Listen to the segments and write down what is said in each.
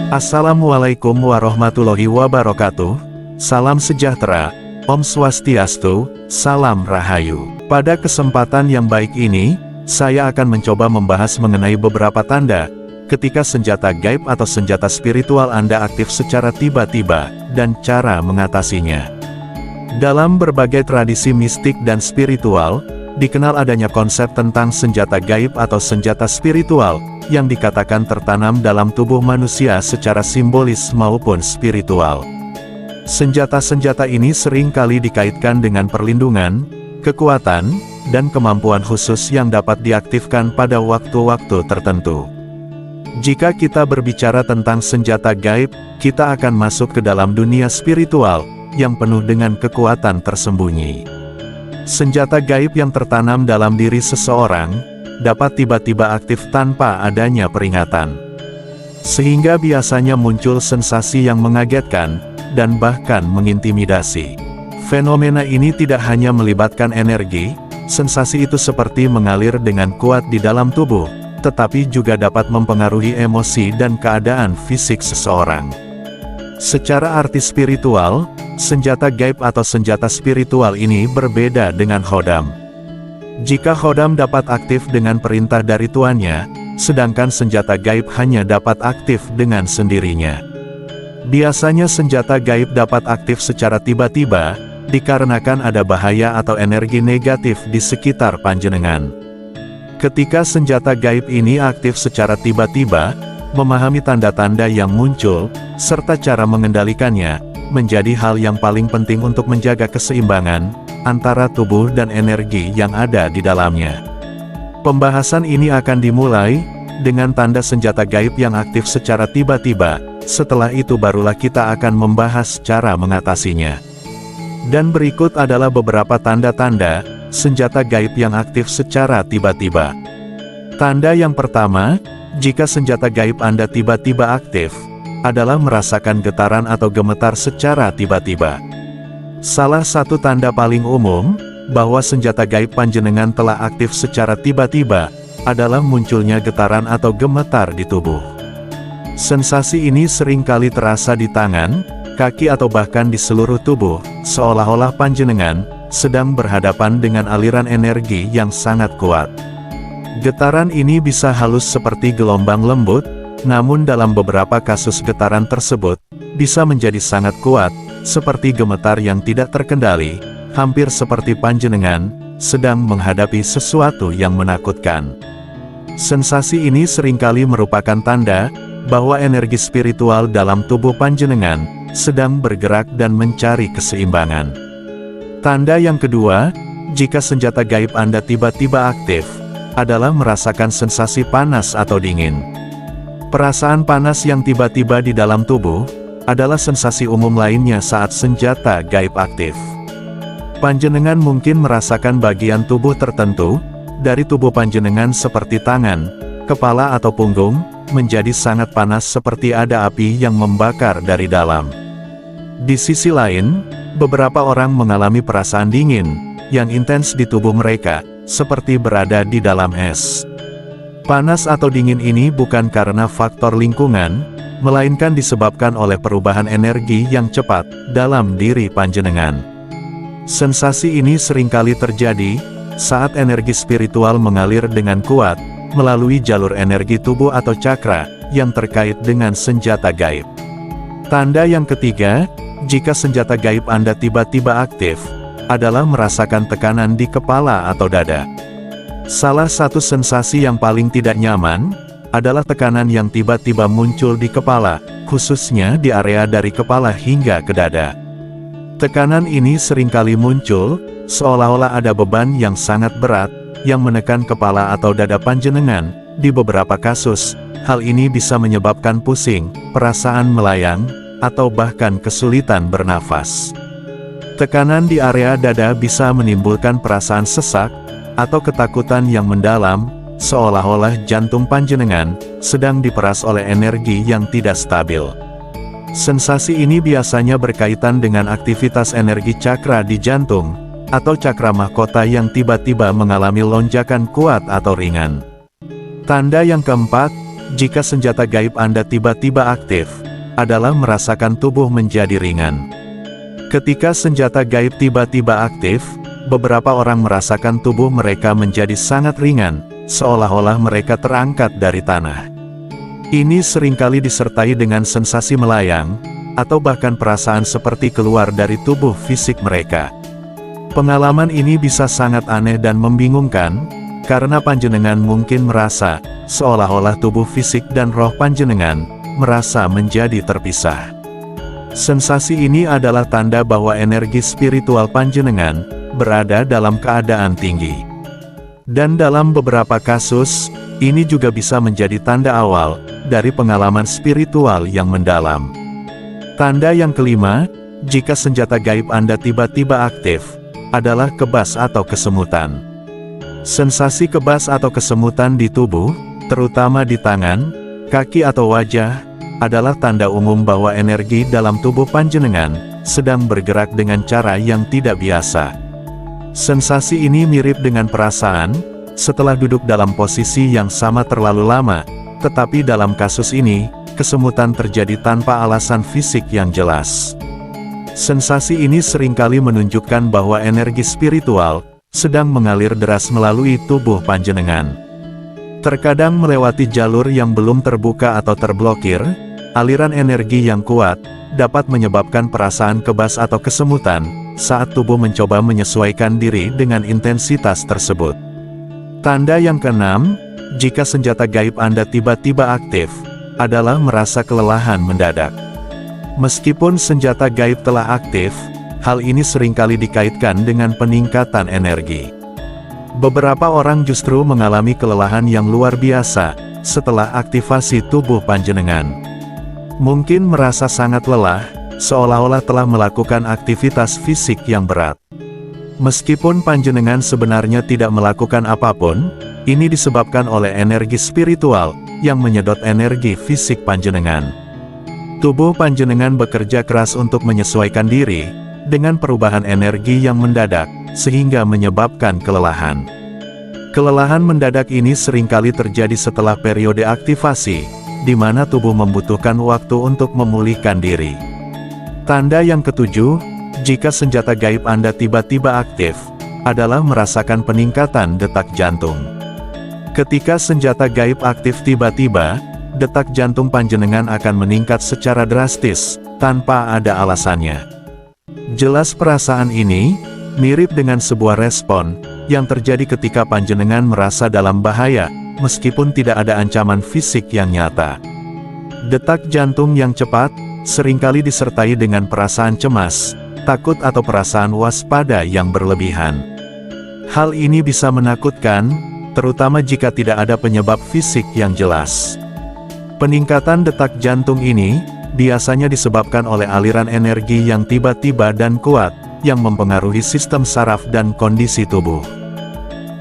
Assalamualaikum warahmatullahi wabarakatuh. Salam sejahtera, Om Swastiastu, Salam Rahayu. Pada kesempatan yang baik ini, saya akan mencoba membahas mengenai beberapa tanda ketika senjata gaib atau senjata spiritual Anda aktif secara tiba-tiba, dan cara mengatasinya. Dalam berbagai tradisi mistik dan spiritual, dikenal adanya konsep tentang senjata gaib atau senjata spiritual, yang dikatakan tertanam dalam tubuh manusia secara simbolis maupun spiritual. Senjata-senjata ini sering kali dikaitkan dengan perlindungan, kekuatan, dan kemampuan khusus yang dapat diaktifkan pada waktu-waktu tertentu. Jika kita berbicara tentang senjata gaib, kita akan masuk ke dalam dunia spiritual, yang penuh dengan kekuatan tersembunyi. Senjata gaib yang tertanam dalam diri seseorang, dapat tiba-tiba aktif tanpa adanya peringatan. Sehingga biasanya muncul sensasi yang mengagetkan, dan bahkan mengintimidasi. Fenomena ini tidak hanya melibatkan energi, sensasi itu seperti mengalir dengan kuat di dalam tubuh, tetapi juga dapat mempengaruhi emosi dan keadaan fisik seseorang. Secara arti spiritual, senjata gaib atau senjata spiritual ini berbeda dengan khodam. Jika khodam dapat aktif dengan perintah dari tuannya, sedangkan senjata gaib hanya dapat aktif dengan sendirinya. Biasanya senjata gaib dapat aktif secara tiba-tiba, dikarenakan ada bahaya atau energi negatif di sekitar panjenengan. Ketika senjata gaib ini aktif secara tiba-tiba, memahami tanda-tanda yang muncul, serta cara mengendalikannya, menjadi hal yang paling penting untuk menjaga keseimbangan antara tubuh dan energi yang ada di dalamnya. Pembahasan ini akan dimulai dengan tanda senjata gaib yang aktif secara tiba-tiba. Setelah itu barulah kita akan membahas cara mengatasinya. Dan berikut adalah beberapa tanda-tanda senjata gaib yang aktif secara tiba-tiba. Tanda yang pertama, jika senjata gaib Anda tiba-tiba aktif, adalah merasakan getaran atau gemetar secara tiba-tiba. Salah satu tanda paling umum, bahwa senjata gaib panjenengan telah aktif secara tiba-tiba, adalah munculnya getaran atau gemetar di tubuh. Sensasi ini seringkali terasa di tangan, kaki atau bahkan di seluruh tubuh, seolah-olah panjenengan sedang berhadapan dengan aliran energi yang sangat kuat. Getaran ini bisa halus seperti gelombang lembut, namun dalam beberapa kasus getaran tersebut bisa menjadi sangat kuat, seperti gemetar yang tidak terkendali, hampir seperti panjenengan sedang menghadapi sesuatu yang menakutkan. Sensasi ini seringkali merupakan tanda bahwa energi spiritual dalam tubuh panjenengan sedang bergerak dan mencari keseimbangan. Tanda yang kedua, jika senjata gaib Anda tiba-tiba aktif, adalah merasakan sensasi panas atau dingin. Perasaan panas yang tiba-tiba di dalam tubuh adalah sensasi umum lainnya saat senjata gaib aktif. Panjenengan mungkin merasakan bagian tubuh tertentu dari tubuh panjenengan seperti tangan, kepala atau punggung, menjadi sangat panas seperti ada api yang membakar dari dalam. Di sisi lain, beberapa orang mengalami perasaan dingin yang intens di tubuh mereka, seperti berada di dalam es. Panas atau dingin ini bukan karena faktor lingkungan, melainkan disebabkan oleh perubahan energi yang cepat dalam diri panjenengan. Sensasi ini seringkali terjadi saat energi spiritual mengalir dengan kuat melalui jalur energi tubuh atau cakra yang terkait dengan senjata gaib. Tanda yang ketiga, jika senjata gaib Anda tiba-tiba aktif, adalah merasakan tekanan di kepala atau dada. Salah satu sensasi yang paling tidak nyaman adalah tekanan yang tiba-tiba muncul di kepala, khususnya di area dari kepala hingga ke dada. Tekanan ini seringkali muncul, seolah-olah ada beban yang sangat berat, yang menekan kepala atau dada panjenengan. Di beberapa kasus, hal ini bisa menyebabkan pusing, perasaan melayang, atau bahkan kesulitan bernafas. Tekanan di area dada bisa menimbulkan perasaan sesak, atau ketakutan yang mendalam, seolah-olah jantung panjenengan sedang diperas oleh energi yang tidak stabil. Sensasi ini biasanya berkaitan dengan aktivitas energi cakra di jantung, atau cakra mahkota yang tiba-tiba mengalami lonjakan kuat atau ringan. Tanda yang keempat, jika senjata gaib Anda tiba-tiba aktif, adalah merasakan tubuh menjadi ringan. Ketika senjata gaib tiba-tiba aktif, beberapa orang merasakan tubuh mereka menjadi sangat ringan, seolah-olah mereka terangkat dari tanah. Ini seringkali disertai dengan sensasi melayang, atau bahkan perasaan seperti keluar dari tubuh fisik mereka. Pengalaman ini bisa sangat aneh dan membingungkan, karena panjenengan mungkin merasa, seolah-olah tubuh fisik dan roh panjenengan, merasa menjadi terpisah. Sensasi ini adalah tanda bahwa energi spiritual panjenengan, berada dalam keadaan tinggi. Dan dalam beberapa kasus, ini juga bisa menjadi tanda awal, dari pengalaman spiritual yang mendalam. Tanda yang kelima, jika senjata gaib Anda tiba-tiba aktif, adalah kebas atau kesemutan. Sensasi kebas atau kesemutan di tubuh, terutama di tangan, kaki atau wajah, adalah tanda umum bahwa energi dalam tubuh panjenengan, sedang bergerak dengan cara yang tidak biasa. Sensasi ini mirip dengan perasaan, setelah duduk dalam posisi yang sama terlalu lama, tetapi dalam kasus ini, kesemutan terjadi tanpa alasan fisik yang jelas. Sensasi ini seringkali menunjukkan bahwa energi spiritual sedang mengalir deras melalui tubuh panjenengan. Terkadang melewati jalur yang belum terbuka atau terblokir, aliran energi yang kuat dapat menyebabkan perasaan kebas atau kesemutan saat tubuh mencoba menyesuaikan diri dengan intensitas tersebut. Tanda yang keenam, jika senjata gaib Anda tiba-tiba aktif, adalah merasa kelelahan mendadak. Meskipun senjata gaib telah aktif, hal ini seringkali dikaitkan dengan peningkatan energi. Beberapa orang justru mengalami kelelahan yang luar biasa setelah aktivasi tubuh panjenengan. Mungkin merasa sangat lelah, seolah-olah telah melakukan aktivitas fisik yang berat. Meskipun panjenengan sebenarnya tidak melakukan apapun, ini disebabkan oleh energi spiritual yang menyedot energi fisik panjenengan. Tubuh panjenengan bekerja keras untuk menyesuaikan diri dengan perubahan energi yang mendadak, sehingga menyebabkan kelelahan. Kelelahan mendadak ini seringkali terjadi setelah periode aktivasi, di mana tubuh membutuhkan waktu untuk memulihkan diri. Tanda yang ketujuh, jika senjata gaib Anda tiba-tiba aktif, adalah merasakan peningkatan detak jantung. Ketika senjata gaib aktif tiba-tiba, detak jantung panjenengan akan meningkat secara drastis, tanpa ada alasannya. Jelas perasaan ini, mirip dengan sebuah respon, yang terjadi ketika panjenengan merasa dalam bahaya, meskipun tidak ada ancaman fisik yang nyata. Detak jantung yang cepat, seringkali disertai dengan perasaan cemas, takut atau perasaan waspada yang berlebihan. Hal ini bisa menakutkan, terutama jika tidak ada penyebab fisik yang jelas. Peningkatan detak jantung ini, biasanya disebabkan oleh aliran energi yang tiba-tiba dan kuat, yang mempengaruhi sistem saraf dan kondisi tubuh.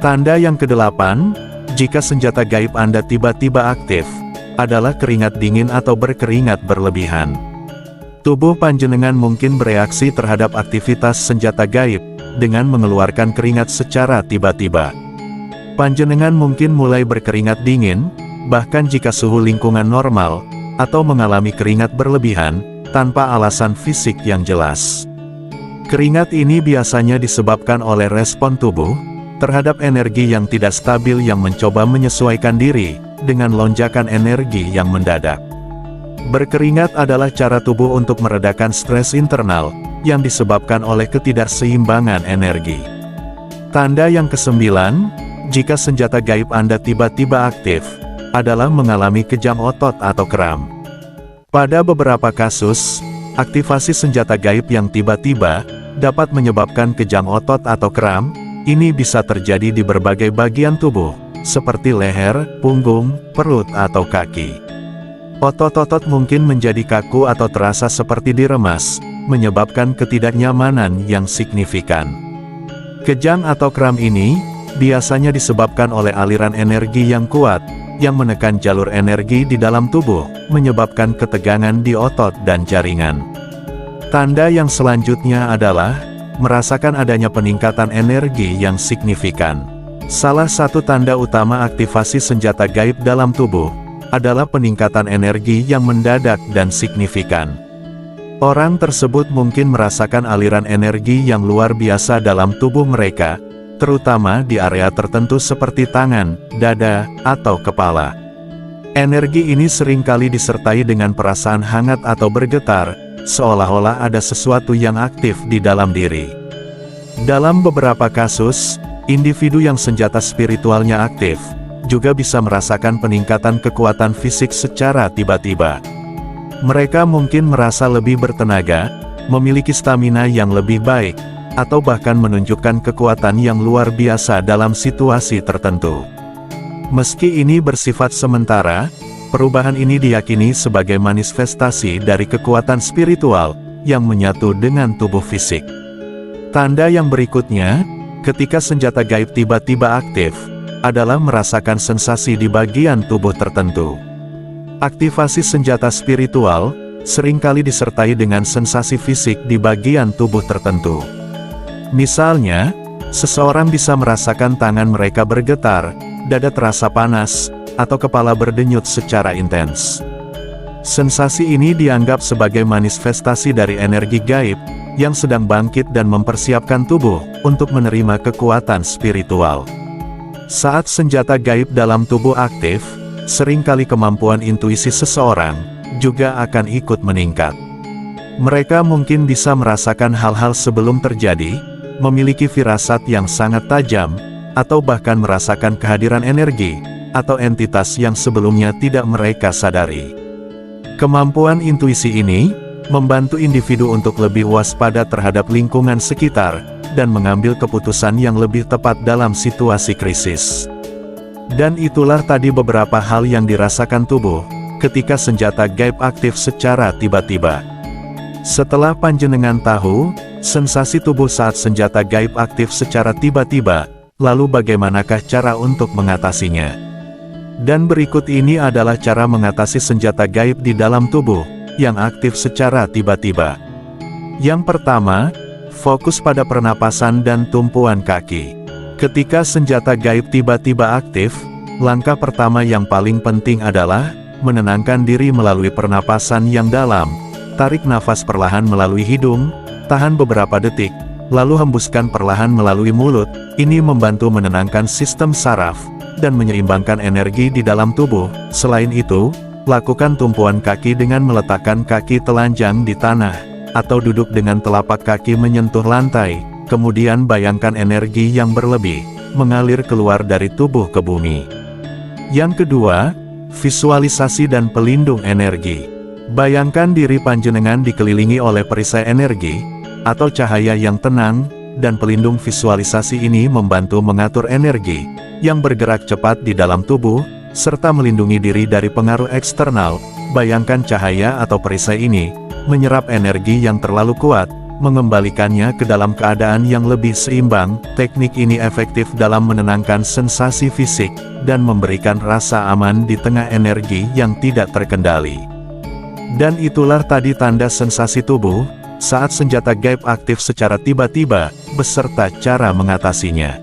Tanda yang kedelapan, jika senjata gaib Anda tiba-tiba aktif, adalah keringat dingin atau berkeringat berlebihan. Tubuh panjenengan mungkin bereaksi terhadap aktivitas senjata gaib, dengan mengeluarkan keringat secara tiba-tiba. Panjenengan mungkin mulai berkeringat dingin, bahkan jika suhu lingkungan normal, atau mengalami keringat berlebihan, tanpa alasan fisik yang jelas. Keringat ini biasanya disebabkan oleh respon tubuh, terhadap energi yang tidak stabil yang mencoba menyesuaikan diri, dengan lonjakan energi yang mendadak. Berkeringat adalah cara tubuh untuk meredakan stres internal, yang disebabkan oleh ketidakseimbangan energi. Tanda yang kesembilan, jika senjata gaib Anda tiba-tiba aktif, adalah mengalami kejang otot atau kram. Pada beberapa kasus, aktivasi senjata gaib yang tiba-tiba, dapat menyebabkan kejang otot atau kram. Ini bisa terjadi di berbagai bagian tubuh, seperti leher, punggung, perut atau kaki. Otot-otot mungkin menjadi kaku atau terasa seperti diremas, menyebabkan ketidaknyamanan yang signifikan. Kejang atau kram ini, biasanya disebabkan oleh aliran energi yang kuat, yang menekan jalur energi di dalam tubuh, menyebabkan ketegangan di otot dan jaringan. Tanda yang selanjutnya adalah, merasakan adanya peningkatan energi yang signifikan. Salah satu tanda utama aktivasi senjata gaib dalam tubuh, adalah peningkatan energi yang mendadak dan signifikan. Orang tersebut mungkin merasakan aliran energi yang luar biasa dalam tubuh mereka, terutama di area tertentu seperti tangan, dada, atau kepala. Energi ini seringkali disertai dengan perasaan hangat atau bergetar, seolah-olah ada sesuatu yang aktif di dalam diri. Dalam beberapa kasus, individu yang senjata spiritualnya aktif, juga bisa merasakan peningkatan kekuatan fisik secara tiba-tiba. Mereka mungkin merasa lebih bertenaga, memiliki stamina yang lebih baik, atau bahkan menunjukkan kekuatan yang luar biasa dalam situasi tertentu. Meski ini bersifat sementara, perubahan ini diyakini sebagai manifestasi dari kekuatan spiritual yang menyatu dengan tubuh fisik. Tanda yang berikutnya, ketika senjata gaib tiba-tiba aktif, adalah merasakan sensasi di bagian tubuh tertentu. Aktivasi senjata spiritual seringkali disertai dengan sensasi fisik di bagian tubuh tertentu. Misalnya, seseorang bisa merasakan tangan mereka bergetar, dada terasa panas, atau kepala berdenyut secara intens. Sensasi ini dianggap sebagai manifestasi dari energi gaib yang sedang bangkit dan mempersiapkan tubuh untuk menerima kekuatan spiritual. Saat senjata gaib dalam tubuh aktif, seringkali kemampuan intuisi seseorang juga akan ikut meningkat. Mereka mungkin bisa merasakan hal-hal sebelum terjadi, memiliki firasat yang sangat tajam, atau bahkan merasakan kehadiran energi atau entitas yang sebelumnya tidak mereka sadari. Kemampuan intuisi ini membantu individu untuk lebih waspada terhadap lingkungan sekitar dan mengambil keputusan yang lebih tepat dalam situasi krisis. Dan itulah tadi beberapa hal yang dirasakan tubuh ketika senjata gaib aktif secara tiba-tiba. Setelah panjenengan tahu sensasi tubuh saat senjata gaib aktif secara tiba-tiba, lalu bagaimanakah cara untuk mengatasinya? Dan berikut ini adalah cara mengatasi senjata gaib di dalam tubuh yang aktif secara tiba-tiba. Yang pertama, fokus pada pernapasan dan tumpuan kaki. Ketika senjata gaib tiba-tiba aktif, langkah pertama yang paling penting adalah menenangkan diri melalui pernapasan yang dalam. Tarik nafas perlahan melalui hidung, tahan beberapa detik, lalu hembuskan perlahan melalui mulut. Ini membantu menenangkan sistem saraf dan menyeimbangkan energi di dalam tubuh. Selain itu, lakukan tumpuan kaki dengan meletakkan kaki telanjang di tanah, atau duduk dengan telapak kaki menyentuh lantai, kemudian bayangkan energi yang berlebih, mengalir keluar dari tubuh ke bumi. Yang kedua, visualisasi dan pelindung energi. Bayangkan diri panjenengan dikelilingi oleh perisai energi, atau cahaya yang tenang, dan pelindung visualisasi ini membantu mengatur energi, yang bergerak cepat di dalam tubuh, serta melindungi diri dari pengaruh eksternal. Bayangkan cahaya atau perisai ini menyerap energi yang terlalu kuat, mengembalikannya ke dalam keadaan yang lebih seimbang. Teknik ini efektif dalam menenangkan sensasi fisik, dan memberikan rasa aman di tengah energi yang tidak terkendali. Dan itulah tadi tanda sensasi tubuh, saat senjata gaib aktif secara tiba-tiba, beserta cara mengatasinya.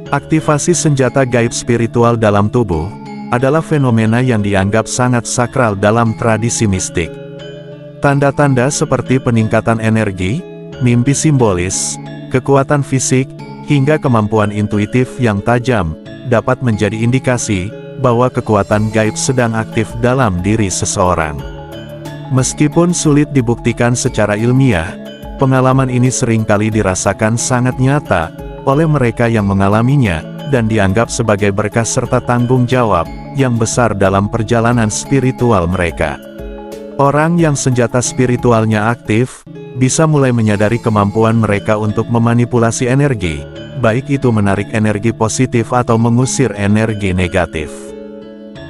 Aktivasi senjata gaib spiritual dalam tubuh, adalah fenomena yang dianggap sangat sakral dalam tradisi mistik. Tanda-tanda seperti peningkatan energi, mimpi simbolis, kekuatan fisik, hingga kemampuan intuitif yang tajam, dapat menjadi indikasi bahwa kekuatan gaib sedang aktif dalam diri seseorang. Meskipun sulit dibuktikan secara ilmiah, pengalaman ini seringkali dirasakan sangat nyata oleh mereka yang mengalaminya, dan dianggap sebagai berkah serta tanggung jawab yang besar dalam perjalanan spiritual mereka. Orang yang senjata spiritualnya aktif, bisa mulai menyadari kemampuan mereka untuk memanipulasi energi, baik itu menarik energi positif atau mengusir energi negatif.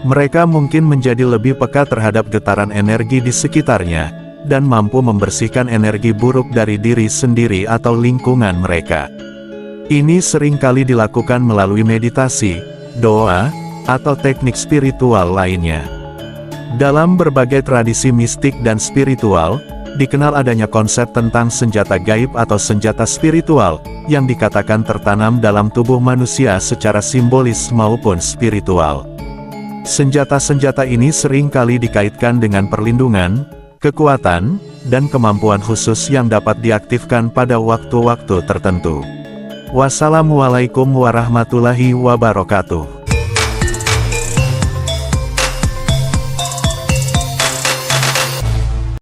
Mereka mungkin menjadi lebih peka terhadap getaran energi di sekitarnya, dan mampu membersihkan energi buruk dari diri sendiri atau lingkungan mereka. Ini seringkali dilakukan melalui meditasi, doa, atau teknik spiritual lainnya. Dalam berbagai tradisi mistik dan spiritual, dikenal adanya konsep tentang senjata gaib atau senjata spiritual, yang dikatakan tertanam dalam tubuh manusia secara simbolis maupun spiritual. Senjata-senjata ini sering kali dikaitkan dengan perlindungan, kekuatan, dan kemampuan khusus yang dapat diaktifkan pada waktu-waktu tertentu. Wassalamualaikum warahmatullahi wabarakatuh.